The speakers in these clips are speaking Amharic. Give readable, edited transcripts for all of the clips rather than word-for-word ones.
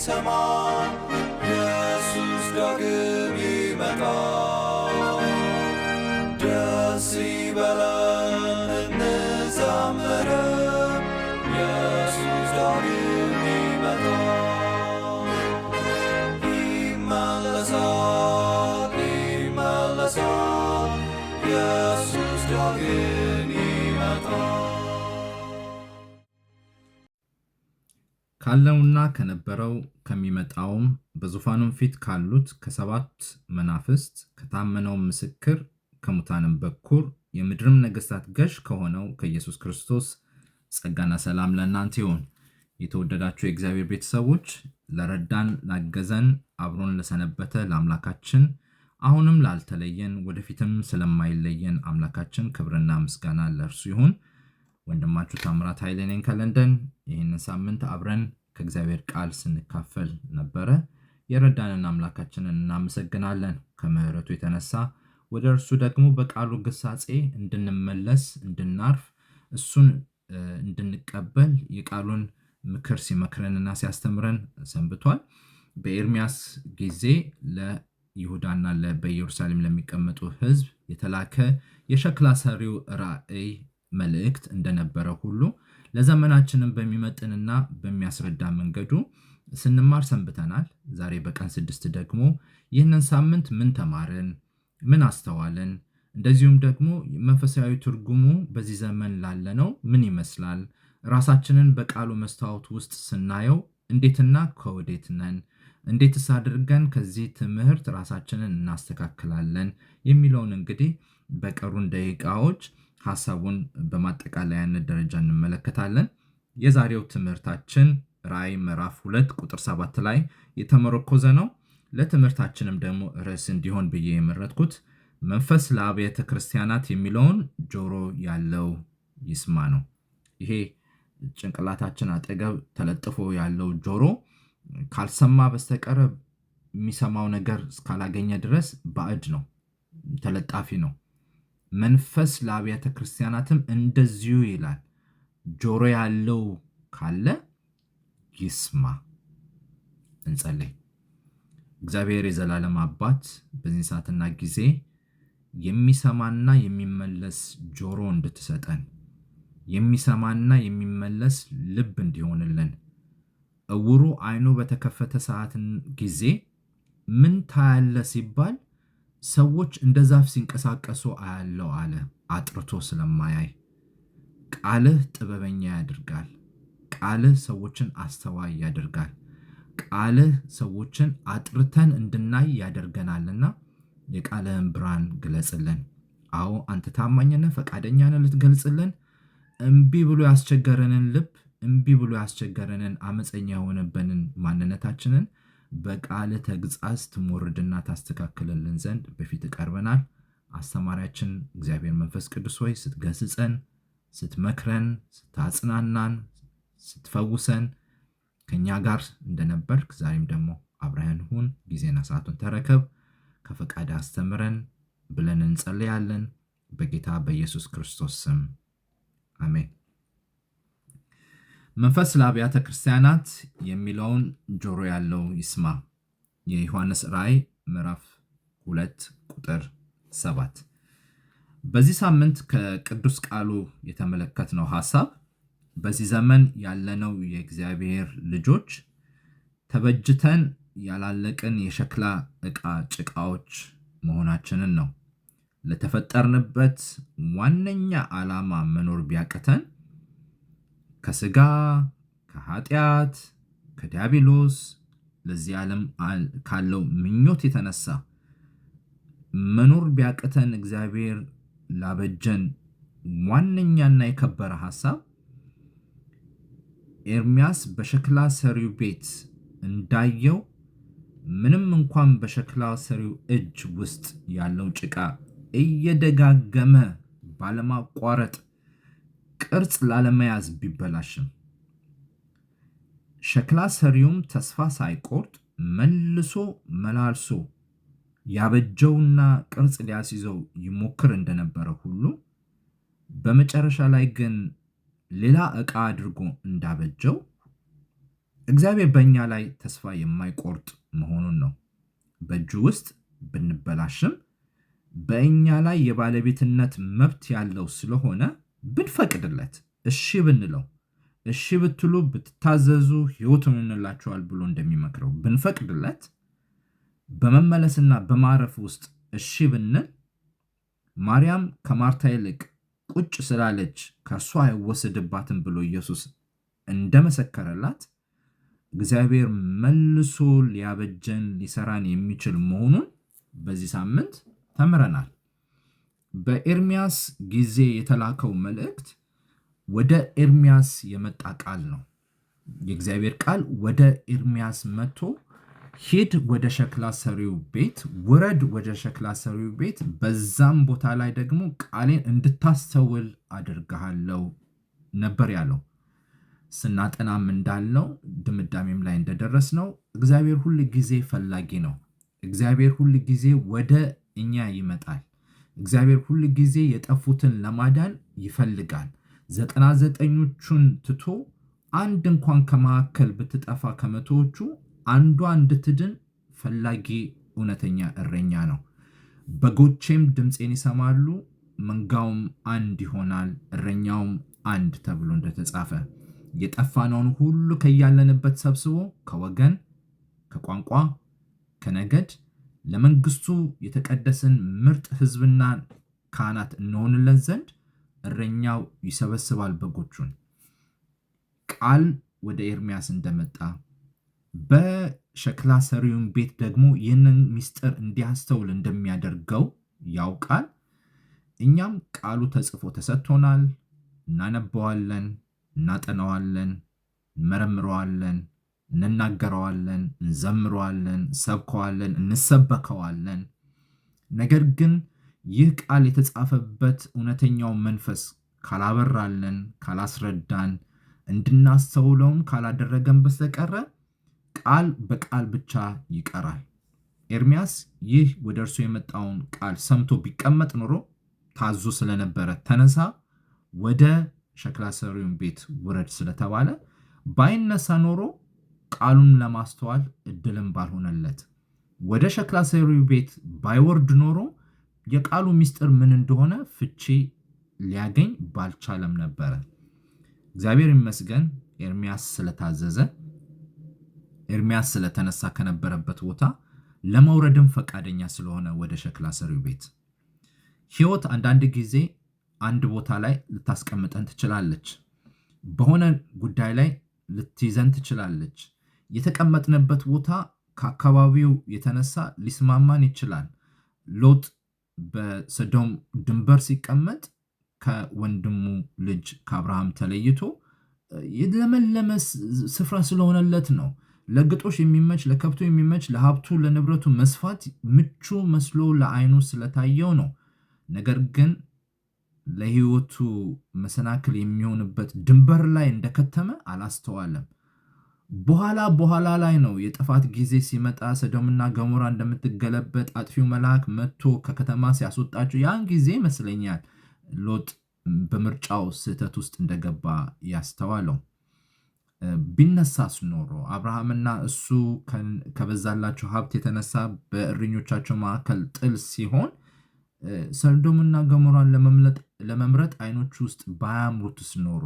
የሚሰማ ኢየሱስ ዳግም ይመጣ። ደስ ይበለን እንዘምር ኢየሱስ ዳግም ይመጣ። ይመለሳል ይመለሳል ኢየሱስ ዳግም ይመጣ። ካለውና ከነበረው ከሚመጣውም በዙፋኑም ፊት ካሉት ከሰባት መናፍስት ከታመነው ምስክር ከሙታንም በኩር የምድርም ነገሥታት ገዥ ከሆነው ከኢየሱስ ክርስቶስ ጸጋና ሰላም ለእናንተ ይሁን። የተወደዳችሁ የእግዚአብሔር ቤተሰቦች፣ ለረዳን ላገዘን አብሮን ለሰነበተ ለአምላካችን አሁንም ላልተለየን ወደፊትም ስለማይለየን አምላካችን ክብርና ምስጋና ለእርሱ ይሁን። ወንድማችሁ ታምራት ኃይሌ ነኝ ከለንደን። ይህንን ሳምንት አብረን ከእግዚአብሔር ቃል ስንካፈል ነበረ። የረዳንን አምላካችንን እናመሰግናለን። ከምሕረቱ የተነሳ ወደ እርሱ ደግሞ በቃሉ ግሳጼ እንድንመለስ እንድናርፍ እሱን እንድንቀበል የቃሉን ምክር ሲመክረንና ሲያስተምረን ሰንብቷል። በኤርሚያስ ጊዜ ለይሁዳና በኢየሩሳሌም ለሚቀመጡ ሕዝብ የተላከ የሸክላ ሰሪው ራእይ መልእክት እንደነበረ ሁሉ ለዘመናችንም በሚመጥንና በሚያስረዳ መንገዱ ስንማር ሰንብተናል። ዛሬ በቀን 6 ደግሞ ይህንን ሳምንት ምን ተማርን፣ ምን አስተዋልን፣ እንደዚሁም ደግሞ መንፈሳዊ ትርጉሙ በዚህ ዘመን ላለነው ምን ይመስላል፣ ራሳችንን በቃሉ መስታወት ውስጥ ስናየው እንዴትና ከወዴት ነን፣ እንዴትስ አድርገን ከዚህ ትምህርት ራሳችንን እናስተካክላለን የሚለውን እንግዲህ በቀሩን ደቂቃዎች ሐሳቡን በማጠቃለያነት ደረጃ እንመለከታለን። የዛሬው ትምህርታችን ራእይ ምዕራፍ 2 ቁጥር 7 ላይ የተመረኮዘ ነው። ለትምህርታችንም ደግሞ ርዕስ እንዲሆን ብዬ የመረጥኩት መንፈስ ለአብያተ ክርስቲያናት የሚለውን ጆሮ ያለው ይስማ ነው። ይሄ ጭንቅላታችን አጠገብ ተለጥፎ ያለው ጆሮ ካልሰማ በስተቀር የሚሰማው ነገር እስካላገኘ ድረስ ባዕድ ነው፣ ተለጣፊ ነው። መንፈስ ለአብያተ ክርስቲያናትም እንደዚሁ ይላል። ጆሮ ያለው ካለ ይስማ። እንጸልይ። እግዚአብሔር የዘላለም አባት በዚህ ሰዓትና ጊዜ የሚሰማና የሚመለስ ጆሮ እንድትሰጠን፣ የሚሰማና የሚመለስ ልብ እንዲሆንልን፣ እውሩ አይኑ በተከፈተ ሰዓትን ጊዜ ምን ታያለ ሲባል ሰዎች እንደ ዛፍ ሲንቀሳቀሱ አያለው አለ። አጥርቶ ስለማያይ ቃልህ ጥበበኛ ያደርጋል። ቃልህ ሰዎችን አስተዋይ ያደርጋል። ቃልህ ሰዎችን አጥርተን እንድናይ ያደርገናልና የቃልህን ብርሃን ግለጽልን። አዎ አንተ ታማኝና ፈቃደኛ ነህ ልትገልጽልን። እምቢ ብሎ ያስቸገረንን ልብ፣ እምቢ ብሎ ያስቸገረንን አመፀኛ የሆነበንን ማንነታችንን በቃል ተግጻስ ትሞርድና ታስተካክልልን ዘንድ በፊት ቀርበናል። አስተማሪያችን እግዚአብሔር መንፈስ ቅዱስ ሆይ ስትገስጸን፣ ስትመክረን፣ ስታጽናናን፣ ስትፈውሰን ከኛ ጋር እንደነበርክ ዛሬም ደግሞ አብረህን ሁን። ጊዜና ሰዓቱን ተረከብ፣ ከፈቃድ አስተምረን ብለን እንጸልያለን። በጌታ በኢየሱስ ክርስቶስ ስም አሜን። መንፈስ ለአብያተ ክርስቲያናት የሚለውን ጆሮ ያለው ይስማ። የዮሐንስ ራእይ ምዕራፍ 2 ቁጥር 7። በዚህ ሳምንት ከቅዱስ ቃሉ የተመለከትነው ሐሳብ በዚህ ዘመን ያለነው የእግዚአብሔር ልጆች ተበጅተን ያላለቅን የሸክላ ዕቃ ጭቃዎች መሆናችንን ነው። ለተፈጠርንበት ዋነኛ ዓላማ መኖር ቢያቅተን ከስጋ፣ ከኃጢአት፣ ከዲያብሎስ ለዚህ ዓለም ካለው ምኞት የተነሳ መኖር ቢያቅተን እግዚአብሔር ላበጀን ዋነኛና የከበረ ሐሳብ ኤርሚያስ በሸክላ ሰሪው ቤት እንዳየው ምንም እንኳን በሸክላ ሰሪው እጅ ውስጥ ያለው ጭቃ እየደጋገመ ባለማቋረጥ ቅርጽ ላለመያዝ ቢበላሽም ሸክላ ሰሪውም ተስፋ ሳይቆርጥ መልሶ መላልሶ ያበጀውና ቅርጽ ሊያስይዘው ይሞክር እንደነበረ ሁሉ በመጨረሻ ላይ ግን ሌላ ዕቃ አድርጎ እንዳበጀው እግዚአብሔር በእኛ ላይ ተስፋ የማይቆርጥ መሆኑን ነው። በእጁ ውስጥ ብንበላሽም በእኛ ላይ የባለቤትነት መብት ያለው ስለሆነ ብንፈቅድለት፣ እሺ ብንለው፣ እሺ ብትሉ ብትታዘዙ ሕይወቱን እንላችኋል ብሎ እንደሚመክረው ብንፈቅድለት፣ በመመለስና በማረፍ ውስጥ እሺ ብንል፣ ማርያም ከማርታ ይልቅ ቁጭ ስላለች ከእርሷ አይወሰድባትም ብሎ ኢየሱስ እንደመሰከረላት እግዚአብሔር መልሶ ሊያበጀን ሊሰራን የሚችል መሆኑን በዚህ ሳምንት ተምረናል። በኤርሚያስ ጊዜ የተላከው መልእክት ወደ ኤርሚያስ የመጣ ቃል ነው። የእግዚአብሔር ቃል ወደ ኤርሚያስ መጥቶ ሂድ ወደ ሸክላ ሰሪው ቤት፣ ውረድ ወደ ሸክላ ሰሪው ቤት፣ በዛም ቦታ ላይ ደግሞ ቃሌን እንድታስተውል አድርግሃለሁ ነበር ያለው። ስናጠናም እንዳልነው ድምዳሜም ላይ እንደደረስነው እግዚአብሔር ሁል ጊዜ ፈላጊ ነው። እግዚአብሔር ሁል ጊዜ ወደ እኛ ይመጣል። እግዚአብሔር ሁል ጊዜ የጠፉትን ለማዳን ይፈልጋል። 99ኙን ትቶ አንድ እንኳን ከመካከል ብትጠፋ ከመቶዎቹ አንዷ እንድትድን ፈላጊ እውነተኛ እረኛ ነው። በጎቼም ድምፄን ይሰማሉ፣ መንጋውም አንድ ይሆናል፣ እረኛውም አንድ ተብሎ እንደተጻፈ የጠፋነውን ሁሉ ከያለንበት ሰብስቦ ከወገን፣ ከቋንቋ፣ ከነገድ ለመንግስቱ የተቀደስን ምርጥ ሕዝብና ካህናት እንሆንለት ዘንድ እረኛው ይሰበስባል በጎቹን። ቃል ወደ ኤርሚያስ እንደመጣ በሸክላ ሰሪውን ቤት ደግሞ ይህንን ምስጢር እንዲያስተውል እንደሚያደርገው ያውቃል። እኛም ቃሉ ተጽፎ ተሰጥቶናል። እናነበዋለን፣ እናጠናዋለን፣ እንመረምረዋለን፣ እንናገረዋለን፣ እንዘምረዋለን፣ እንሰብከዋለን፣ እንሰበከዋለን። ነገር ግን ይህ ቃል የተጻፈበት እውነተኛው መንፈስ ካላበራለን፣ ካላስረዳን፣ እንድናስተውለውም ካላደረገን በስተቀረ ቃል በቃል ብቻ ይቀራል። ኤርሚያስ ይህ ወደ እርሱ የመጣውን ቃል ሰምቶ ቢቀመጥ ኖሮ ታዞ ስለነበረ ተነሳ፣ ወደ ሸክላ ሰሪውን ቤት ውረድ ስለተባለ ባይነሳ ኖሮ ቃሉን ለማስተዋል እድልም ባልሆነለት፣ ወደ ሸክላ ሰሪው ቤት ባይወርድ ኖሮ የቃሉ ምስጢር ምን እንደሆነ ፍቺ ሊያገኝ ባልቻለም ነበረ። እግዚአብሔር ይመስገን ኤርሚያስ ስለታዘዘ፣ ኤርሚያስ ስለተነሳ ከነበረበት ቦታ ለመውረድም ፈቃደኛ ስለሆነ ወደ ሸክላ ሰሪው ቤት። ሕይወት አንዳንድ ጊዜ አንድ ቦታ ላይ ልታስቀምጠን ትችላለች። በሆነ ጉዳይ ላይ ልትይዘን ትችላለች። የተቀመጥንበት ቦታ ከአካባቢው የተነሳ ሊስማማን ይችላል። ሎጥ በሰዶም ድንበር ሲቀመጥ ከወንድሙ ልጅ ከአብርሃም ተለይቶ የለመለመ ስፍራ ስለሆነለት ነው። ለግጦሽ የሚመች፣ ለከብቱ የሚመች፣ ለሀብቱ ለንብረቱ መስፋት ምቹ መስሎ ለዓይኑ ስለታየው ነው። ነገር ግን ለሕይወቱ መሰናክል የሚሆንበት ድንበር ላይ እንደከተመ አላስተዋለም። በኋላ ላይ ነው የጥፋት ጊዜ ሲመጣ ሰዶምና ገሞራ እንደምትገለበጥ አጥፊው መልአክ መጥቶ ከከተማ ሲያስወጣቸው ያን ጊዜ ይመስለኛል ሎጥ በምርጫው ስህተት ውስጥ እንደገባ ያስተዋለው። ቢነሳስ ኖሮ አብርሃምና እሱ ከበዛላቸው ሀብት የተነሳ በእረኞቻቸው መካከል ጥል ሲሆን ሰዶምና ገሞራን ለመምረጥ አይኖቹ ውስጥ ባያምሩትስ ኖሮ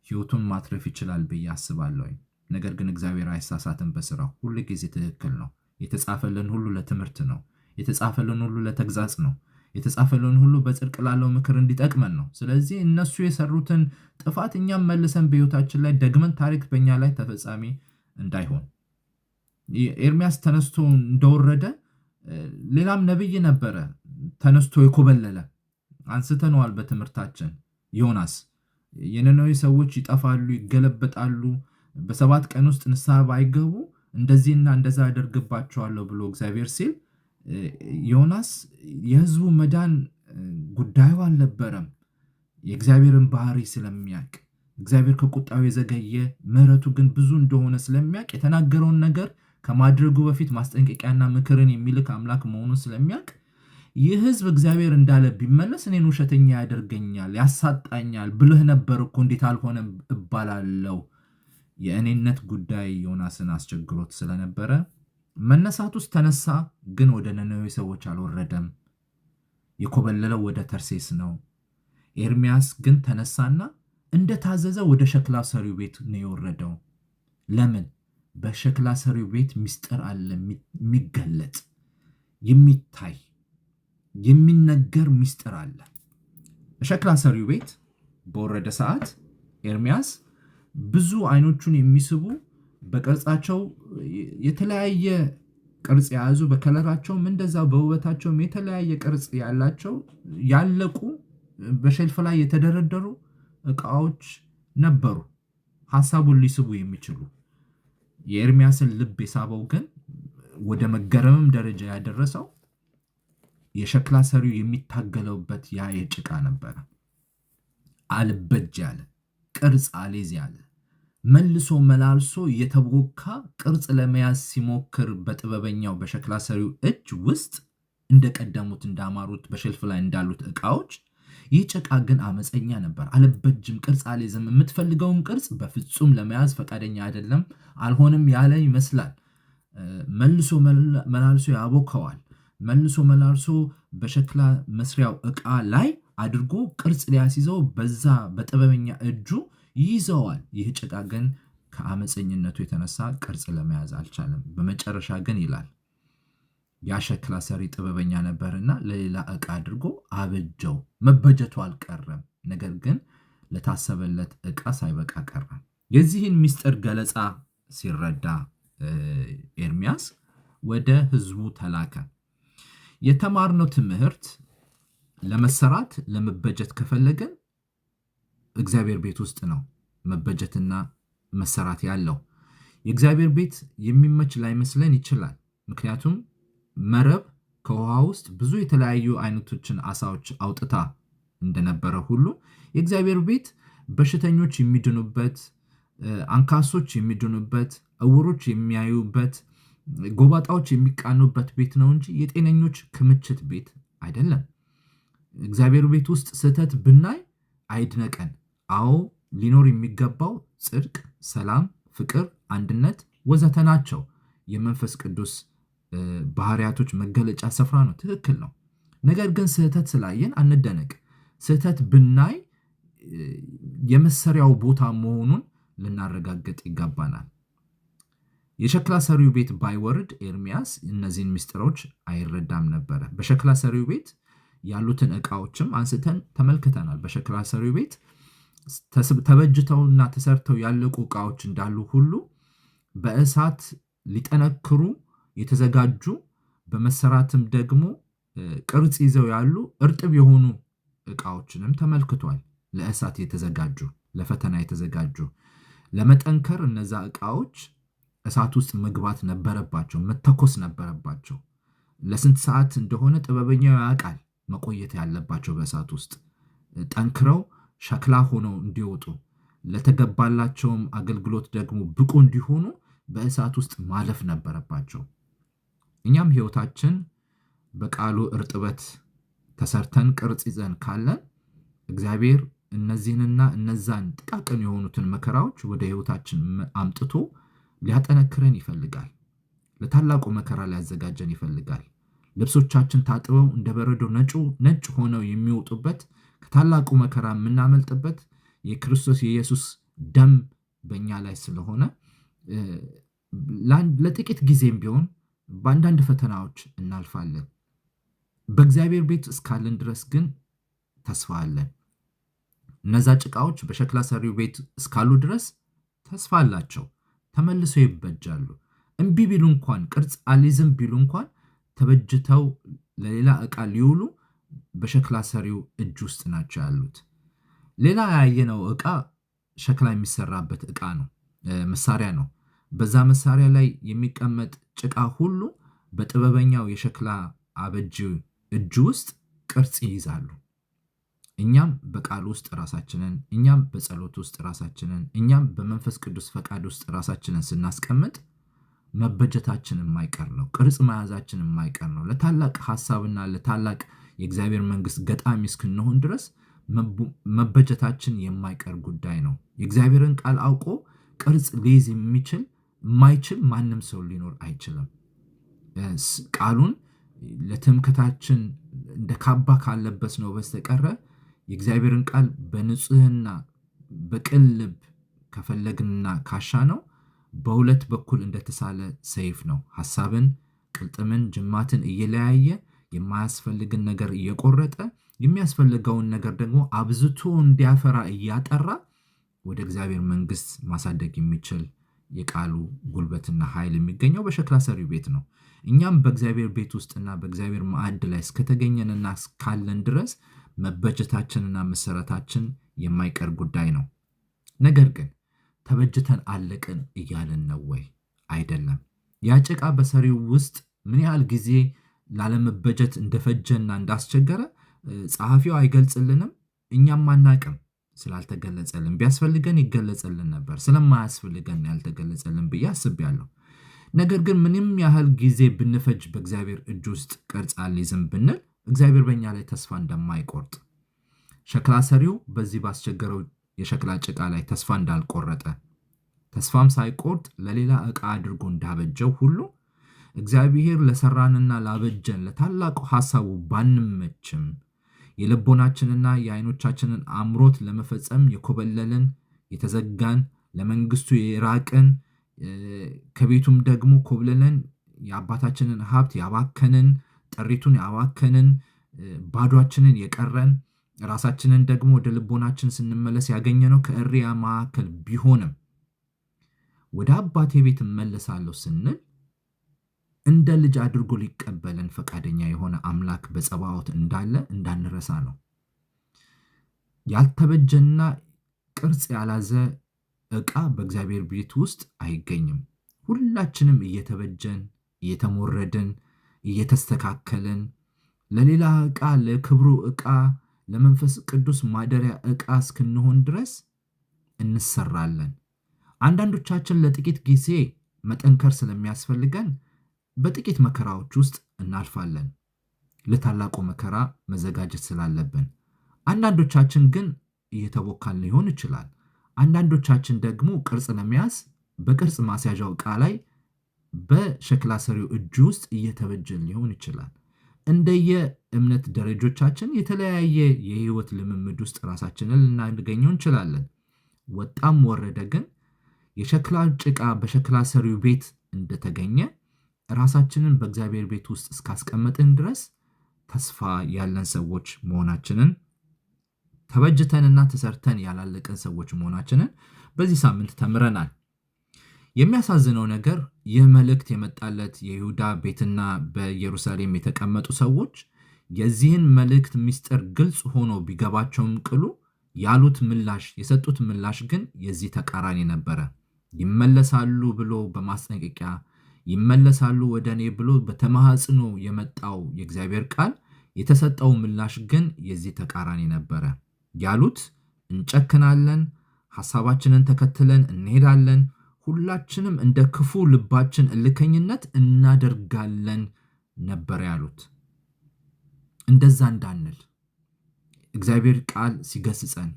ሕይወቱን ማትረፍ ይችላል ብዬ አስባለሁ። ነገር ግን እግዚአብሔር አይሳሳትም፣ በስራው ሁሉ ጊዜ ትክክል ነው። የተጻፈልን ሁሉ ለትምህርት ነው። የተጻፈልን ሁሉ ለተግዛጽ ነው። የተጻፈልን ሁሉ በጽድቅ ላለው ምክር እንዲጠቅመን ነው። ስለዚህ እነሱ የሰሩትን ጥፋት እኛም መልሰን በሕይወታችን ላይ ደግመን ታሪክ በእኛ ላይ ተፈጻሚ እንዳይሆን። ኤርሚያስ ተነስቶ እንደወረደ ሌላም ነቢይ ነበረ ተነስቶ የኮበለለ፣ አንስተነዋል በትምህርታችን። ዮናስ የነነዌ ሰዎች ይጠፋሉ፣ ይገለበጣሉ፣ በ7 ቀን ውስጥ ንስሐ ባይገቡ እንደዚህና እንደዛ ያደርግባቸዋለሁ ብሎ እግዚአብሔር ሲል ዮናስ የሕዝቡ መዳን ጉዳዩ አልነበረም። የእግዚአብሔርን ባህሪ ስለሚያውቅ፣ እግዚአብሔር ከቁጣው የዘገየ ምሕረቱ ግን ብዙ እንደሆነ ስለሚያውቅ፣ የተናገረውን ነገር ከማድረጉ በፊት ማስጠንቀቂያና ምክርን የሚልክ አምላክ መሆኑን ስለሚያውቅ ይህ ሕዝብ እግዚአብሔር እንዳለ ቢመለስ እኔን ውሸተኛ ያደርገኛል፣ ያሳጣኛል ብልህ ነበር እኮ እንዴት አልሆነም እባላለሁ የእኔነት ጉዳይ ዮናስን አስቸግሮት ስለነበረ መነሳት ውስጥ ተነሳ፣ ግን ወደ ነነዌ ሰዎች አልወረደም። የኮበለለው ወደ ተርሴስ ነው። ኤርሚያስ ግን ተነሳና እንደታዘዘ ወደ ሸክላ ሰሪው ቤት ነው የወረደው። ለምን? በሸክላ ሰሪው ቤት ምስጢር አለ፣ የሚገለጥ የሚታይ የሚነገር ምስጢር አለ። በሸክላ ሰሪው ቤት በወረደ ሰዓት ኤርሚያስ ብዙ አይኖቹን የሚስቡ በቅርጻቸው የተለያየ ቅርጽ የያዙ በከለራቸውም እንደዛ በውበታቸውም የተለያየ ቅርጽ ያላቸው ያለቁ በሼልፍ ላይ የተደረደሩ ዕቃዎች ነበሩ፣ ሐሳቡን ሊስቡ የሚችሉ። የኤርሚያስን ልብ የሳበው ግን ወደ መገረምም ደረጃ ያደረሰው የሸክላ ሰሪው የሚታገለውበት ያ የጭቃ ነበረ። አልበጅ ያለ ቅርጽ አልይዝ ያለ መልሶ መላልሶ የተቦካ ቅርጽ ለመያዝ ሲሞክር በጥበበኛው በሸክላ ሰሪው እጅ ውስጥ እንደቀደሙት እንዳማሩት በሼልፍ ላይ እንዳሉት ዕቃዎች ይህ ጭቃ ግን አመፀኛ ነበር። አልበጅም፣ ቅርጽ አልይዝም፣ የምትፈልገውን ቅርጽ በፍጹም ለመያዝ ፈቃደኛ አይደለም፣ አልሆንም ያለ ይመስላል። መልሶ መላልሶ ያቦከዋል። መልሶ መላልሶ በሸክላ መስሪያው ዕቃ ላይ አድርጎ ቅርጽ ሊያስይዘው በዛ በጥበበኛ እጁ ይይዘዋል። ይህ ጭቃ ግን ከአመፀኝነቱ የተነሳ ቅርጽ ለመያዝ አልቻለም። በመጨረሻ ግን ይላል ያ ሸክላ ሰሪ ጥበበኛ ነበርና ለሌላ ዕቃ አድርጎ አበጀው። መበጀቱ አልቀረም፣ ነገር ግን ለታሰበለት ዕቃ ሳይበቃ ቀረ። የዚህን ምስጢር ገለጻ ሲረዳ ኤርሚያስ ወደ ህዝቡ ተላከ። የተማርነው ትምህርት ለመሰራት ለመበጀት ከፈለገን እግዚአብሔር ቤት ውስጥ ነው መበጀትና መሰራት ያለው። የእግዚአብሔር ቤት የሚመች ላይመስለን ይችላል። ምክንያቱም መረብ ከውሃ ውስጥ ብዙ የተለያዩ አይነቶችን አሳዎች አውጥታ እንደነበረ ሁሉ የእግዚአብሔር ቤት በሽተኞች የሚድኑበት፣ አንካሶች የሚድኑበት፣ እውሮች የሚያዩበት፣ ጎባጣዎች የሚቃኑበት ቤት ነው እንጂ የጤነኞች ክምችት ቤት አይደለም። እግዚአብሔር ቤት ውስጥ ስህተት ብናይ አይድነቀን። አዎ ሊኖር የሚገባው ጽድቅ፣ ሰላም፣ ፍቅር፣ አንድነት ወዘተ ናቸው። የመንፈስ ቅዱስ ባህሪያቶች መገለጫ ስፍራ ነው። ትክክል ነው። ነገር ግን ስህተት ስላየን አንደነቅ። ስህተት ብናይ የመሰሪያው ቦታ መሆኑን ልናረጋግጥ ይገባናል። የሸክላ ሰሪው ቤት ባይወርድ ኤርሚያስ እነዚህን ምስጢሮች አይረዳም ነበረ። በሸክላ ሰሪው ቤት ያሉትን ዕቃዎችም አንስተን ተመልክተናል። በሸክላ ሰሪው ቤት ተበጅተውና ተሰርተው ያለቁ ዕቃዎች እንዳሉ ሁሉ በእሳት ሊጠነክሩ የተዘጋጁ በመሰራትም ደግሞ ቅርጽ ይዘው ያሉ እርጥብ የሆኑ ዕቃዎችንም ተመልክቷል። ለእሳት የተዘጋጁ፣ ለፈተና የተዘጋጁ፣ ለመጠንከር እነዛ ዕቃዎች እሳት ውስጥ መግባት ነበረባቸው፣ መተኮስ ነበረባቸው። ለስንት ሰዓት እንደሆነ ጥበበኛው ያውቃል። መቆየት ያለባቸው በእሳት ውስጥ ጠንክረው ሸክላ ሆነው እንዲወጡ፣ ለተገባላቸውም አገልግሎት ደግሞ ብቁ እንዲሆኑ በእሳት ውስጥ ማለፍ ነበረባቸው። እኛም ሕይወታችን በቃሉ እርጥበት ተሰርተን ቅርጽ ይዘን ካለን እግዚአብሔር እነዚህንና እነዛን ጥቃቅን የሆኑትን መከራዎች ወደ ሕይወታችን አምጥቶ ሊያጠነክረን ይፈልጋል። ለታላቁ መከራ ሊያዘጋጀን ይፈልጋል። ልብሶቻችን ታጥበው እንደ በረዶ ነጭ ሆነው የሚወጡበት፣ ከታላቁ መከራ የምናመልጥበት የክርስቶስ የኢየሱስ ደም በእኛ ላይ ስለሆነ ለጥቂት ጊዜም ቢሆን በአንዳንድ ፈተናዎች እናልፋለን። በእግዚአብሔር ቤት እስካለን ድረስ ግን ተስፋ አለን። እነዛ ጭቃዎች በሸክላ ሰሪው ቤት እስካሉ ድረስ ተስፋ አላቸው። ተመልሰው ይበጃሉ። እምቢ ቢሉ እንኳን፣ ቅርጽ አልይዝም ቢሉ እንኳን ተበጅተው ለሌላ ዕቃ ሊውሉ በሸክላ ሰሪው እጅ ውስጥ ናቸው ያሉት። ሌላ ያየነው ዕቃ ሸክላ የሚሰራበት ዕቃ ነው፣ መሳሪያ ነው። በዛ መሳሪያ ላይ የሚቀመጥ ጭቃ ሁሉ በጥበበኛው የሸክላ አበጂ እጅ ውስጥ ቅርጽ ይይዛሉ። እኛም በቃል ውስጥ ራሳችንን፣ እኛም በጸሎት ውስጥ ራሳችንን፣ እኛም በመንፈስ ቅዱስ ፈቃድ ውስጥ ራሳችንን ስናስቀምጥ መበጀታችን የማይቀር ነው። ቅርጽ መያዛችን የማይቀር ነው። ለታላቅ ሐሳብና ለታላቅ የእግዚአብሔር መንግስት ገጣሚ እስክንሆን ድረስ መበጀታችን የማይቀር ጉዳይ ነው። የእግዚአብሔርን ቃል አውቆ ቅርጽ ሊይዝ የማይችል ማንም ሰው ሊኖር አይችልም። ቃሉን ለትምክህታችን እንደ ካባ ካለበስ ነው በስተቀረ የእግዚአብሔርን ቃል በንጽህና በቅን ልብ ከፈለግንና ካሻ ነው በሁለት በኩል እንደተሳለ ሰይፍ ነው። ሐሳብን፣ ቅልጥምን፣ ጅማትን እየለያየ የማያስፈልግን ነገር እየቆረጠ የሚያስፈልገውን ነገር ደግሞ አብዝቶ እንዲያፈራ እያጠራ ወደ እግዚአብሔር መንግስት ማሳደግ የሚችል የቃሉ ጉልበትና ኃይል የሚገኘው በሸክላ ሰሪው ቤት ነው። እኛም በእግዚአብሔር ቤት ውስጥና በእግዚአብሔር ማዕድ ላይ እስከተገኘንና እስካለን ድረስ መበጀታችንና መሰረታችን የማይቀር ጉዳይ ነው። ነገር ግን ተበጅተን አለቅን እያልን ነው ወይ? አይደለም። ያ ጭቃ በሰሪው ውስጥ ምን ያህል ጊዜ ላለመበጀት እንደፈጀና እንዳስቸገረ ጸሐፊው አይገልጽልንም። እኛም አናቅም ስላልተገለጸልን። ቢያስፈልገን ይገለጽልን ነበር። ስለማያስፈልገን ያልተገለጸልን ብዬ አስቤያለሁ። ነገር ግን ምንም ያህል ጊዜ ብንፈጅ በእግዚአብሔር እጅ ውስጥ ቅርጽ አልይዝም ብንል እግዚአብሔር በእኛ ላይ ተስፋ እንደማይቆርጥ፣ ሸክላ ሰሪው በዚህ ባስቸገረው የሸክላ ጭቃ ላይ ተስፋ እንዳልቆረጠ፣ ተስፋም ሳይቆርጥ ለሌላ ዕቃ አድርጎ እንዳበጀው ሁሉ እግዚአብሔር ለሰራንና ላበጀን ለታላቁ ሐሳቡ ባንመችም የልቦናችንና የዓይኖቻችንን አምሮት ለመፈጸም የኮበለልን የተዘጋን ለመንግስቱ የራቅን ከቤቱም ደግሞ ኮብልለን የአባታችንን ሀብት ያባከንን ጠሪቱን ያባከንን ባዷችንን የቀረን ራሳችንን ደግሞ ወደ ልቦናችን ስንመለስ ያገኘነው ከእሪያ ማዕከል ቢሆንም ወደ አባቴ ቤት እመለሳለሁ ስንል እንደ ልጅ አድርጎ ሊቀበለን ፈቃደኛ የሆነ አምላክ በጸባዖት እንዳለ እንዳንረሳ ነው። ያልተበጀና ቅርጽ ያላዘ ዕቃ በእግዚአብሔር ቤት ውስጥ አይገኝም። ሁላችንም እየተበጀን እየተሞረድን እየተስተካከልን ለሌላ ዕቃ ለክብሩ ዕቃ ለመንፈስ ቅዱስ ማደሪያ ዕቃ እስክንሆን ድረስ እንሰራለን። አንዳንዶቻችን ለጥቂት ጊዜ መጠንከር ስለሚያስፈልገን በጥቂት መከራዎች ውስጥ እናልፋለን፣ ለታላቁ መከራ መዘጋጀት ስላለብን። አንዳንዶቻችን ግን እየተቦካን ሊሆን ይችላል። አንዳንዶቻችን ደግሞ ቅርጽ ለመያዝ በቅርጽ ማስያዣው ዕቃ ላይ በሸክላ ሰሪው እጅ ውስጥ እየተበጀን ሊሆን ይችላል። እንደየ እምነት ደረጆቻችን የተለያየ የህይወት ልምምድ ውስጥ ራሳችንን ልናገኘው እንችላለን። ወጣም ወረደ ግን የሸክላ ጭቃ በሸክላ ሰሪው ቤት እንደተገኘ ራሳችንን በእግዚአብሔር ቤት ውስጥ እስካስቀመጥን ድረስ ተስፋ ያለን ሰዎች መሆናችንን ተበጅተንና ተሰርተን ያላለቀን ሰዎች መሆናችንን በዚህ ሳምንት ተምረናል። የሚያሳዝነው ነገር ይህ መልእክት የመጣለት የይሁዳ ቤትና በኢየሩሳሌም የተቀመጡ ሰዎች የዚህን መልእክት ምስጢር ግልጽ ሆኖ ቢገባቸውም ቅሉ የሰጡት ምላሽ ግን የዚህ ተቃራኒ ነበረ። ይመለሳሉ ብሎ በማስጠንቀቂያ ይመለሳሉ ወደ እኔ ብሎ በተማጽኖ የመጣው የእግዚአብሔር ቃል የተሰጠው ምላሽ ግን የዚህ ተቃራኒ ነበረ። ያሉት እንጨክናለን፣ ሐሳባችንን ተከትለን እንሄዳለን፣ ሁላችንም እንደ ክፉ ልባችን እልከኝነት እናደርጋለን ነበር ያሉት። እንደዛ እንዳንል እግዚአብሔር ቃል ሲገስጸን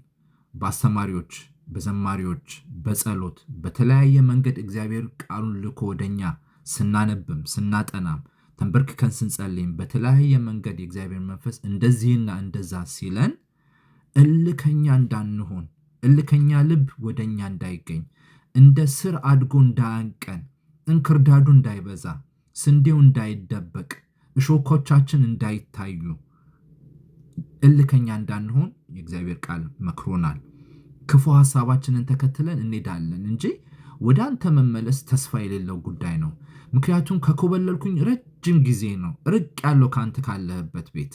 በአስተማሪዎች፣ በዘማሪዎች፣ በጸሎት በተለያየ መንገድ እግዚአብሔር ቃሉን ልኮ ወደኛ ስናነብም ስናጠናም ተንበርክከን ስንጸልይም በተለያየ መንገድ የእግዚአብሔር መንፈስ እንደዚህና እንደዛ ሲለን እልከኛ እንዳንሆን፣ እልከኛ ልብ ወደኛ እንዳይገኝ፣ እንደ ስር አድጎ እንዳያንቀን፣ እንክርዳዱ እንዳይበዛ፣ ስንዴው እንዳይደበቅ፣ እሾኮቻችን እንዳይታዩ እልከኛ እንዳንሆን የእግዚአብሔር ቃል መክሮናል። ክፉ ሐሳባችንን ተከትለን እንሄዳለን እንጂ ወደ አንተ መመለስ ተስፋ የሌለው ጉዳይ ነው። ምክንያቱም ከኮበለልኩኝ ረጅም ጊዜ ነው። ርቅ ያለው ካንተ ካለህበት ቤት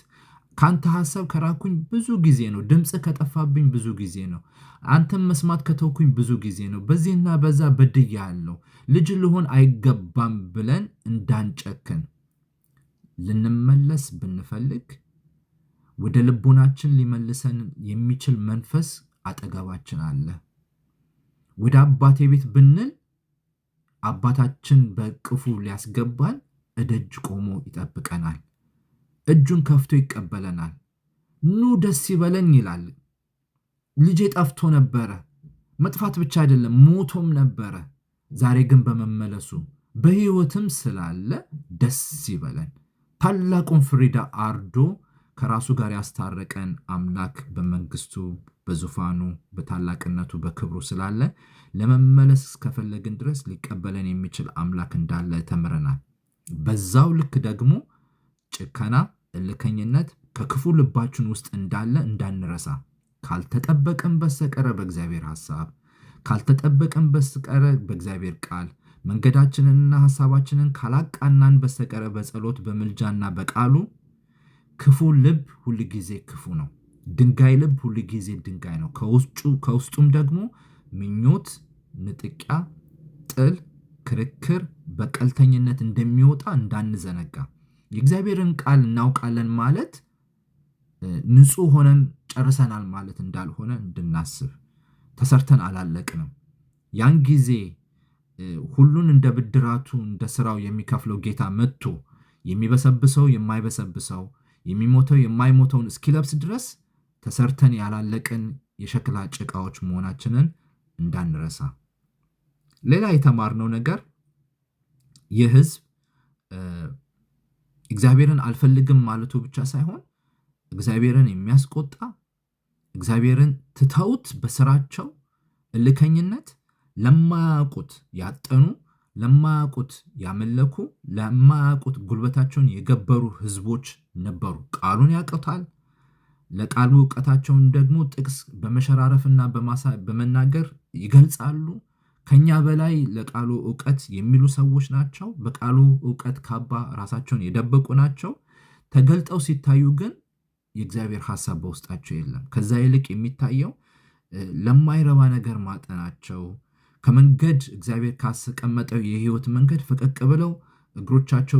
ካንተ ሐሳብ ከራኩኝ ብዙ ጊዜ ነው። ድምጽ ከጠፋብኝ ብዙ ጊዜ ነው። አንተም መስማት ከተውኩኝ ብዙ ጊዜ ነው። በዚህና በዛ በድያለሁ፣ ልጅ ልሆን አይገባም ብለን እንዳንጨክን ልንመለስ ብንፈልግ ወደ ልቦናችን ሊመልሰን የሚችል መንፈስ አጠገባችን አለ። ወደ አባቴ ቤት ብንል አባታችን በቅፉ ሊያስገባን እደጅ ቆሞ ይጠብቀናል። እጁን ከፍቶ ይቀበለናል። ኑ ደስ ይበለን ይላል። ልጄ ጠፍቶ ነበረ፣ መጥፋት ብቻ አይደለም ሞቶም ነበረ። ዛሬ ግን በመመለሱ በሕይወትም ስላለ ደስ ይበለን። ታላቁን ፍሪዳ አርዶ ከራሱ ጋር ያስታረቀን አምላክ በመንግስቱ በዙፋኑ በታላቅነቱ በክብሩ ስላለ ለመመለስ እስከፈለግን ድረስ ሊቀበለን የሚችል አምላክ እንዳለ ተምረናል። በዛው ልክ ደግሞ ጭከና፣ እልከኝነት ከክፉ ልባችን ውስጥ እንዳለ እንዳንረሳ። ካልተጠበቅን በስተቀር በእግዚአብሔር ሐሳብ፣ ካልተጠበቅን በስተቀር በእግዚአብሔር ቃል መንገዳችንንና ሐሳባችንን ካላቃናን በስተቀር በጸሎት በምልጃና በቃሉ ክፉ ልብ ሁል ጊዜ ክፉ ነው። ድንጋይ ልብ ሁል ጊዜ ድንጋይ ነው። ከውስጡም ደግሞ ምኞት፣ ንጥቂያ፣ ጥል፣ ክርክር፣ በቀልተኝነት እንደሚወጣ እንዳንዘነጋ። የእግዚአብሔርን ቃል እናውቃለን ማለት ንጹህ ሆነን ጨርሰናል ማለት እንዳልሆነ እንድናስብ። ተሰርተን አላለቅንም። ያን ጊዜ ሁሉን እንደ ብድራቱ እንደ ስራው የሚከፍለው ጌታ መጥቶ የሚበሰብሰው የማይበሰብሰው የሚሞተው የማይሞተውን እስኪለብስ ድረስ ተሰርተን ያላለቅን የሸክላ ጭቃዎች መሆናችንን እንዳንረሳ። ሌላ የተማርነው ነገር ይህ ሕዝብ እግዚአብሔርን አልፈልግም ማለቱ ብቻ ሳይሆን እግዚአብሔርን የሚያስቆጣ እግዚአብሔርን ትተውት በስራቸው እልከኝነት ለማያውቁት ያጠኑ፣ ለማያውቁት ያመለኩ፣ ለማያውቁት ጉልበታቸውን የገበሩ ሕዝቦች ነበሩ። ቃሉን ያውቁታል። ለቃሉ ዕውቀታቸውን ደግሞ ጥቅስ በመሸራረፍና በመናገር ይገልጻሉ። ከኛ በላይ ለቃሉ ዕውቀት የሚሉ ሰዎች ናቸው። በቃሉ ዕውቀት ካባ ራሳቸውን የደበቁ ናቸው። ተገልጠው ሲታዩ ግን የእግዚአብሔር ሐሳብ በውስጣቸው የለም። ከዛ ይልቅ የሚታየው ለማይረባ ነገር ማጠናቸው፣ ከመንገድ እግዚአብሔር ካስቀመጠው የህይወት መንገድ ፈቀቅ ብለው እግሮቻቸው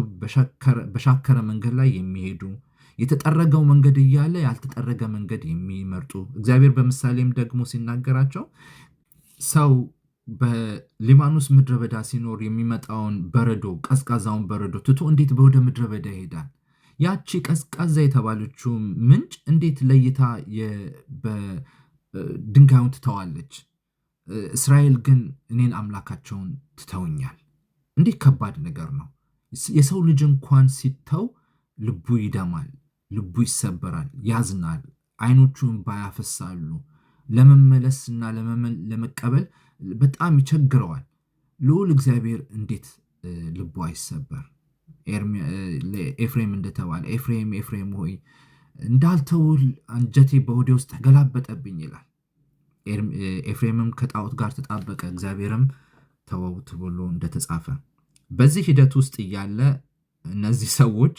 በሻከረ መንገድ ላይ የሚሄዱ፣ የተጠረገው መንገድ እያለ ያልተጠረገ መንገድ የሚመርጡ። እግዚአብሔር በምሳሌም ደግሞ ሲናገራቸው ሰው በሊባኖስ ምድረ በዳ ሲኖር የሚመጣውን በረዶ፣ ቀዝቃዛውን በረዶ ትቶ እንዴት ወደ ምድረ በዳ ይሄዳል? ያቺ ቀዝቃዛ የተባለችው ምንጭ እንዴት ለይታ ድንጋዩን ትተዋለች? እስራኤል ግን እኔን አምላካቸውን ትተውኛል። እንዴት ከባድ ነገር ነው! የሰው ልጅ እንኳን ሲተው ልቡ ይደማል፣ ልቡ ይሰበራል፣ ያዝናል፣ አይኖቹ እንባ ያፈሳሉ። ለመመለስና ለመቀበል በጣም ይቸግረዋል። ልዑል እግዚአብሔር እንዴት ልቡ አይሰበር? ኤፍሬም እንደተባለ ኤፍሬም ሆይ እንዳልተውል አንጀቴ በሆዴ ውስጥ ተገላበጠብኝ ይላል። ኤፍሬምም ከጣዖት ጋር ተጣበቀ፣ እግዚአብሔርም ተወውት ብሎ እንደተጻፈ። በዚህ ሂደት ውስጥ እያለ እነዚህ ሰዎች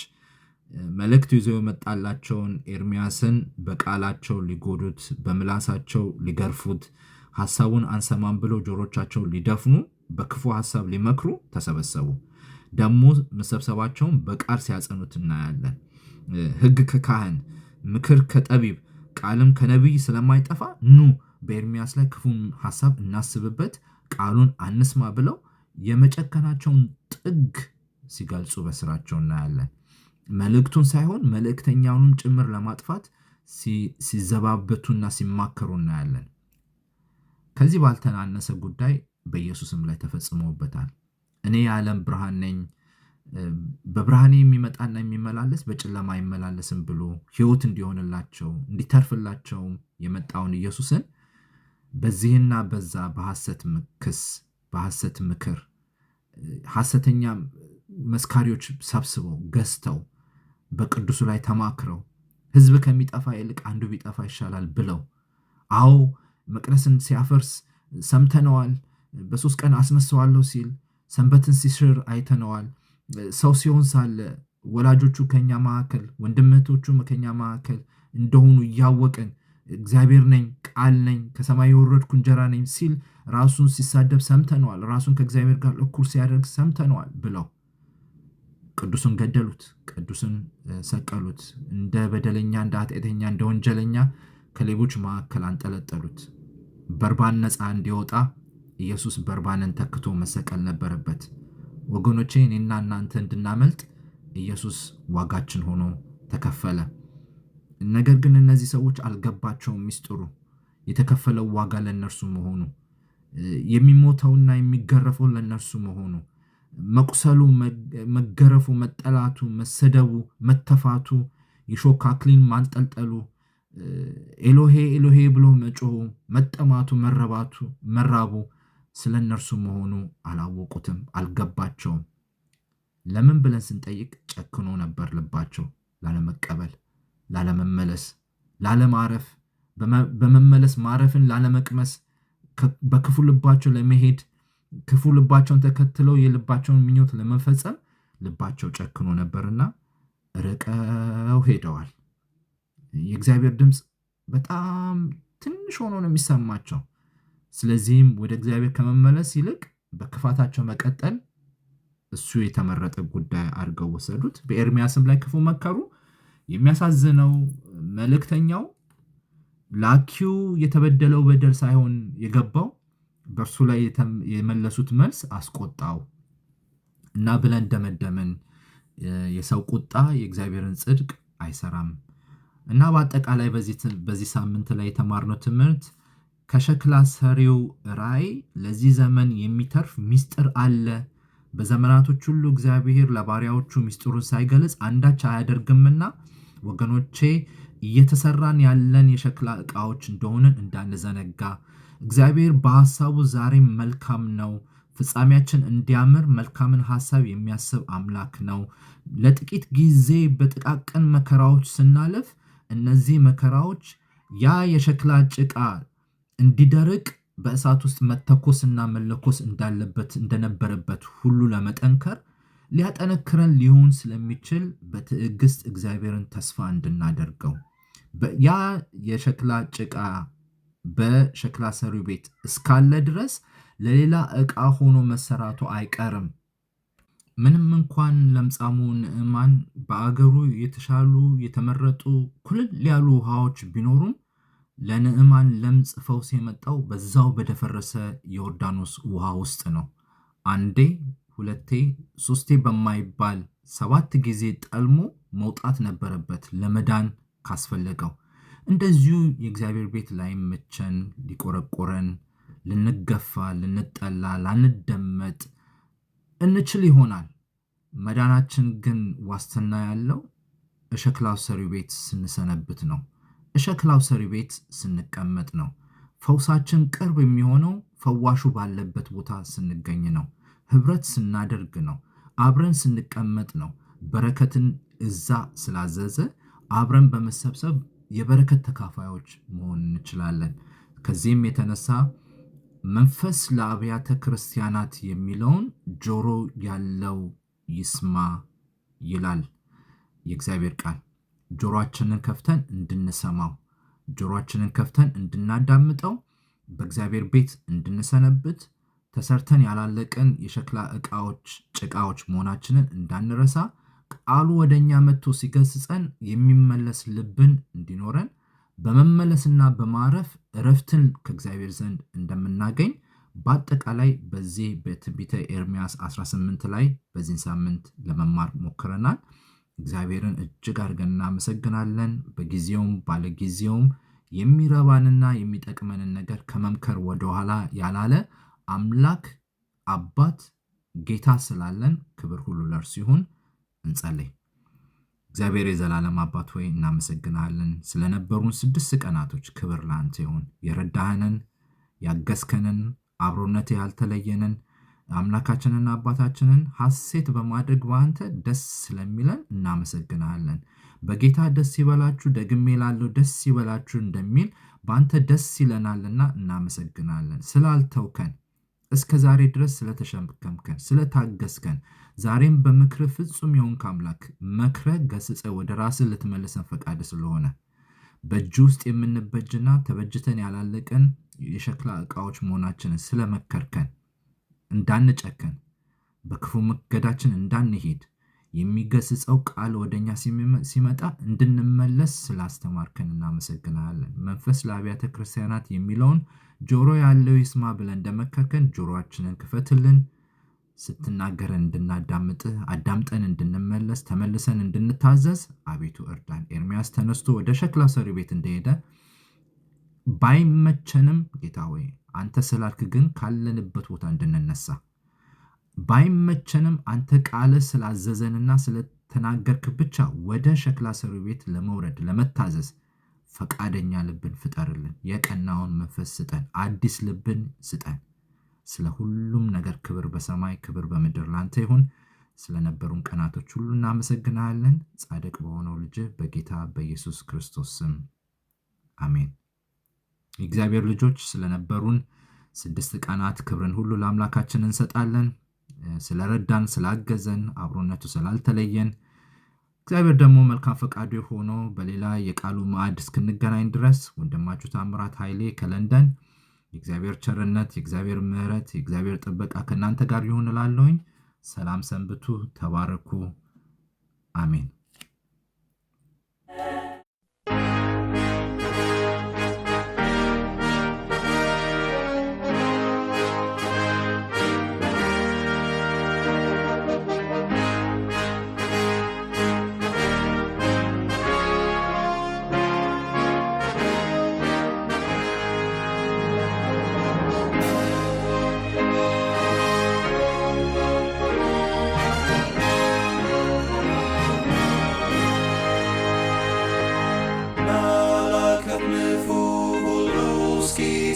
መልእክት ይዞ የመጣላቸውን ኤርሚያስን በቃላቸው ሊጎዱት፣ በምላሳቸው ሊገርፉት፣ ሐሳቡን አንሰማም ብለው ጆሮቻቸው ሊደፍኑ፣ በክፉ ሐሳብ ሊመክሩ ተሰበሰቡ። ደግሞ መሰብሰባቸውን በቃል ሲያጸኑት እናያለን። ሕግ ከካህን ምክር ከጠቢብ ቃልም ከነቢይ ስለማይጠፋ ኑ በኤርሚያስ ላይ ክፉን ሐሳብ እናስብበት፣ ቃሉን አንስማ ብለው የመጨከናቸውን ጥግ ሲገልጹ በስራቸው እናያለን። መልእክቱን ሳይሆን መልእክተኛውንም ጭምር ለማጥፋት ሲዘባበቱና ሲማከሩ እናያለን። ከዚህ ባልተናነሰ ጉዳይ በኢየሱስም ላይ ተፈጽሞበታል። እኔ የዓለም ብርሃን ነኝ፣ በብርሃኔ የሚመጣና የሚመላለስ በጨለማ አይመላለስም ብሎ ሕይወት እንዲሆንላቸው እንዲተርፍላቸው የመጣውን ኢየሱስን በዚህና በዛ በሐሰት ክስ፣ በሐሰት ምክር፣ ሐሰተኛ መስካሪዎች ሰብስበው ገዝተው በቅዱሱ ላይ ተማክረው ሕዝብ ከሚጠፋ ይልቅ አንዱ ቢጠፋ ይሻላል ብለው፣ አዎ መቅደስን ሲያፈርስ ሰምተነዋል፣ በ3 ቀን አስነሳዋለሁ ሲል ሰንበትን ሲሽር አይተነዋል። ሰው ሲሆን ሳለ ወላጆቹ ከኛ መካከል ወንድምቶቹ ከኛ መካከል እንደሆኑ እያወቅን እግዚአብሔር ነኝ፣ ቃል ነኝ፣ ከሰማይ የወረድኩ እንጀራ ነኝ ሲል ራሱን ሲሳደብ ሰምተነዋል፣ ራሱን ከእግዚአብሔር ጋር እኩል ሲያደርግ ሰምተነዋል ብለው ቅዱሱን ገደሉት፣ ቅዱስን ሰቀሉት፣ እንደ በደለኛ፣ እንደ ኃጢአተኛ፣ እንደ ወንጀለኛ ከሌቦች መካከል አንጠለጠሉት። በርባን ነፃ እንዲወጣ ኢየሱስ በርባንን ተክቶ መሰቀል ነበረበት። ወገኖቼ እኔና እናንተ እንድናመልጥ ኢየሱስ ዋጋችን ሆኖ ተከፈለ። ነገር ግን እነዚህ ሰዎች አልገባቸውም ሚስጥሩ፣ የተከፈለው ዋጋ ለእነርሱ መሆኑ። የሚሞተውና የሚገረፈው ለነርሱ መሆኑ፣ መቁሰሉ፣ መገረፉ፣ መጠላቱ፣ መሰደቡ፣ መተፋቱ፣ የሾህ አክሊል ማንጠልጠሉ፣ ኤሎሄ ኤሎሄ ብሎ መጮሁ፣ መጠማቱ፣ መራቡ ስለ እነርሱ መሆኑ አላወቁትም፣ አልገባቸውም። ለምን ብለን ስንጠይቅ ጨክኖ ነበር ልባቸው፣ ላለመቀበል፣ ላለመመለስ፣ ላለማረፍ፣ በመመለስ ማረፍን ላለመቅመስ፣ በክፉ ልባቸው ለመሄድ፣ ክፉ ልባቸውን ተከትለው የልባቸውን ምኞት ለመፈጸም ልባቸው ጨክኖ ነበርና ርቀው ሄደዋል። የእግዚአብሔር ድምፅ በጣም ትንሽ ሆኖ ነው የሚሰማቸው። ስለዚህም ወደ እግዚአብሔር ከመመለስ ይልቅ በክፋታቸው መቀጠል እሱ የተመረጠ ጉዳይ አድርገው ወሰዱት። በኤርምያስም ላይ ክፉ መከሩ። የሚያሳዝነው መልእክተኛው ላኪው የተበደለው በደል ሳይሆን የገባው በእርሱ ላይ የመለሱት መልስ አስቆጣው እና ብለን ደመደምን። የሰው ቁጣ የእግዚአብሔርን ጽድቅ አይሰራም። እና በአጠቃላይ በዚህ ሳምንት ላይ የተማርነው ትምህርት ከሸክላ ሰሪው ራእይ ለዚህ ዘመን የሚተርፍ ምስጢር አለ። በዘመናቶች ሁሉ እግዚአብሔር ለባሪያዎቹ ምስጢሩን ሳይገልጽ አንዳች አያደርግምና ወገኖቼ እየተሰራን ያለን የሸክላ ዕቃዎች እንደሆንን እንዳንዘነጋ። እግዚአብሔር በሐሳቡ ዛሬም መልካም ነው። ፍጻሜያችን እንዲያምር መልካምን ሐሳብ የሚያስብ አምላክ ነው። ለጥቂት ጊዜ በጥቃቅን መከራዎች ስናልፍ እነዚህ መከራዎች ያ የሸክላ ጭቃ እንዲደርቅ በእሳት ውስጥ መተኮስና መለኮስ እንደነበረበት ሁሉ ለመጠንከር ሊያጠነክረን ሊሆን ስለሚችል በትዕግስት እግዚአብሔርን ተስፋ እንድናደርገው። ያ የሸክላ ጭቃ በሸክላ ሰሪው ቤት እስካለ ድረስ ለሌላ ዕቃ ሆኖ መሰራቱ አይቀርም። ምንም እንኳን ለምጻሙ ንዕማን በአገሩ የተሻሉ የተመረጡ ኩልል ያሉ ውሃዎች ቢኖሩም ለንዕማን ለምጽ ፈውስ የመጣው በዛው በደፈረሰ ዮርዳኖስ ውሃ ውስጥ ነው። አንዴ፣ ሁለቴ፣ ሶስቴ በማይባል 7 ጊዜ ጠልሞ መውጣት ነበረበት ለመዳን ካስፈለገው። እንደዚሁ የእግዚአብሔር ቤት ላይመቸን፣ ሊቆረቆረን፣ ልንገፋ፣ ልንጠላ፣ ላንደመጥ እንችል ይሆናል። መዳናችን ግን ዋስትና ያለው እሸክላው ሰሪው ቤት ስንሰነብት ነው። እሸክላው ሰሪ ቤት ስንቀመጥ ነው። ፈውሳችን ቅርብ የሚሆነው ፈዋሹ ባለበት ቦታ ስንገኝ ነው። ህብረት ስናደርግ ነው። አብረን ስንቀመጥ ነው። በረከትን እዛ ስላዘዘ አብረን በመሰብሰብ የበረከት ተካፋዮች መሆን እንችላለን። ከዚህም የተነሳ መንፈስ ለአብያተ ክርስቲያናት የሚለውን ጆሮ ያለው ይስማ ይላል የእግዚአብሔር ቃል። ጆሮአችንን ከፍተን እንድንሰማው፣ ጆሮአችንን ከፍተን እንድናዳምጠው፣ በእግዚአብሔር ቤት እንድንሰነብት፣ ተሰርተን ያላለቀን የሸክላ ጭቃዎች መሆናችንን እንዳንረሳ፣ ቃሉ ወደኛ መጥቶ ሲገስጸን የሚመለስ ልብን እንዲኖረን፣ በመመለስና በማረፍ እረፍትን ከእግዚአብሔር ዘንድ እንደምናገኝ በአጠቃላይ በዚህ በትንቢተ ኤርምያስ 18 ላይ በዚህን ሳምንት ለመማር ሞክረናል። እግዚአብሔርን እጅግ አድርገን እናመሰግናለን። በጊዜውም ባለጊዜውም የሚረባንና የሚጠቅመንን ነገር ከመምከር ወደኋላ ያላለ አምላክ አባት ጌታ ስላለን ክብር ሁሉ ለእርሱ ይሁን። እንጸልይ። እግዚአብሔር የዘላለም አባት ሆይ እናመሰግናለን። ስለነበሩን 6 ቀናቶች ክብር ለአንተ ይሁን። የረዳህንን፣ ያገዝከንን፣ አብሮነት ያልተለየንን አምላካችንና አባታችንን ሐሴት በማድረግ በአንተ ደስ ስለሚለን እናመሰግናለን። በጌታ ደስ ይበላችሁ፣ ደግሜ ላለው ደስ ይበላችሁ እንደሚል በአንተ ደስ ይለናልና እናመሰግናለን። ስላልተውከን፣ እስከ ዛሬ ድረስ ስለተሸከምከን፣ ስለታገስከን፣ ዛሬም በምክር ፍጹም የሆንክ አምላክ መክረ ገስጸ ወደ ራስህ ልትመልሰን ፈቃድ ስለሆነ በእጅ ውስጥ የምንበጅና ተበጅተን ያላለቀን የሸክላ ዕቃዎች መሆናችንን ስለመከርከን፣ እንዳንጨከን፣ በክፉ መንገዳችን እንዳንሄድ የሚገስጸው ቃል ወደኛ ሲመጣ እንድንመለስ ስላስተማርከን እናመሰግናለን። መንፈስ ለአብያተ ክርስቲያናት የሚለውን ጆሮ ያለው ይስማ ብለን እንደመከርከን ጆሮአችንን ክፈትልን። ስትናገረን እንድናዳምጥህ፣ አዳምጠን እንድንመለስ፣ ተመልሰን እንድንታዘዝ አቤቱ እርዳን። ኤርምያስ ተነስቶ ወደ ሸክላ ሰሪ ቤት እንደሄደ ባይመቸንም ጌታ ሆይ አንተ ስላልክ ግን ካለንበት ቦታ እንድንነሳ ባይመቸንም አንተ ቃልህ ስላዘዘንና ስለተናገርክ ብቻ ወደ ሸክላ ሰሪው ቤት ለመውረድ ለመታዘዝ ፈቃደኛ ልብን ፍጠርልን። የቀናውን መንፈስ ስጠን። አዲስ ልብን ስጠን። ስለ ሁሉም ነገር ክብር በሰማይ ክብር በምድር ላንተ ይሁን። ስለነበሩን ቀናቶች ሁሉ እናመሰግናለን። ጻድቅ በሆነው ልጅ በጌታ በኢየሱስ ክርስቶስ ስም አሜን። የእግዚአብሔር ልጆች ስለነበሩን 6 ቀናት ክብርን ሁሉ ለአምላካችን እንሰጣለን። ስለረዳን ስላገዘን አብሮነቱ ስላልተለየን እግዚአብሔር ደግሞ መልካም ፈቃዱ ሆኖ በሌላ የቃሉ ማዕድ እስክንገናኝ ድረስ ወንድማችሁ ታምራት ኃይሌ ከለንደን የእግዚአብሔር ቸርነት የእግዚአብሔር ምሕረት የእግዚአብሔር ጥበቃ ከእናንተ ጋር ይሁን እላለሁኝ። ሰላም ሰንብቱ። ተባረኩ። አሜን።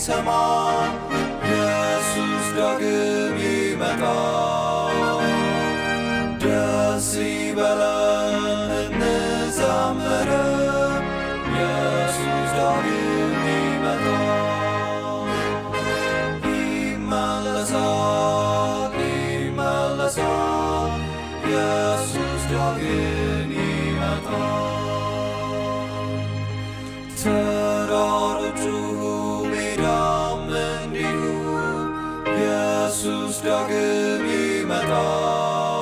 ሰማ ኢየሱስ ዳግም ይመጣል። ደስ ይበለን እንዘምር፣ ኢየሱስ ዳግም ይመጣል። ይመለሳል ይመለሳል፣ ኢየሱስ ዳግም ይመጣል። ተራሮቹ ኢየሱስ ዳግም ይመጣል።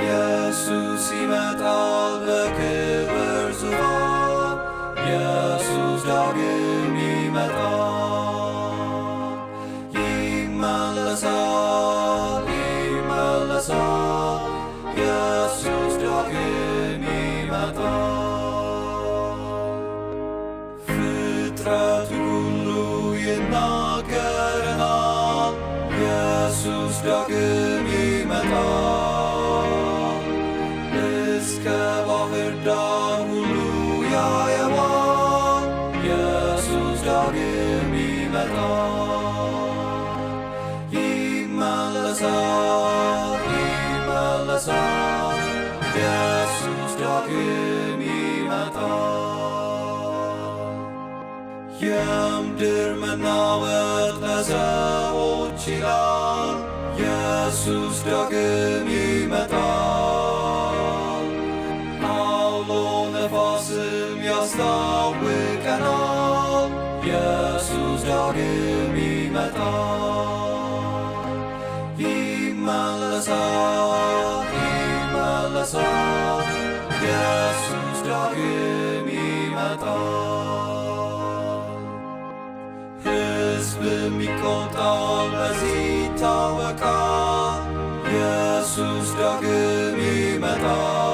ኢየሱስ ይመጣል በክብር ዙፋን። ኢየሱስ ዳግም ይመጣል። ይመለሳል ይመለሳል፣ ኢየሱስ ዳግም ይመጣል። ፍጥረቱ ሁሉ ይናገረናል፣ ኢየሱስ ዳግም ይመጣል። እስከ ባህር ዳር ሁሉ ያየዋል፣ ኢየሱስ ዳግም ይመጣል። ይመለሳል ይመለሳል፣ ኢየሱስ ዳግም ይመጣል። የምድር መናወጥ ለሰዎች ይላል፣ ኢየሱስ ዳግም ይመጣል። አውሎ ነፋስም ያስታውቀናል፣ ኢየሱስ ዳግም ይመጣል። ይመለሳል ይመለሳል፣ ኢየሱስ ዳግም ይመጣል። ሕዝብም ይቆጣል፣ በዚህ ይታወቃል፣ ኢየሱስ ዳግም ይመጣል።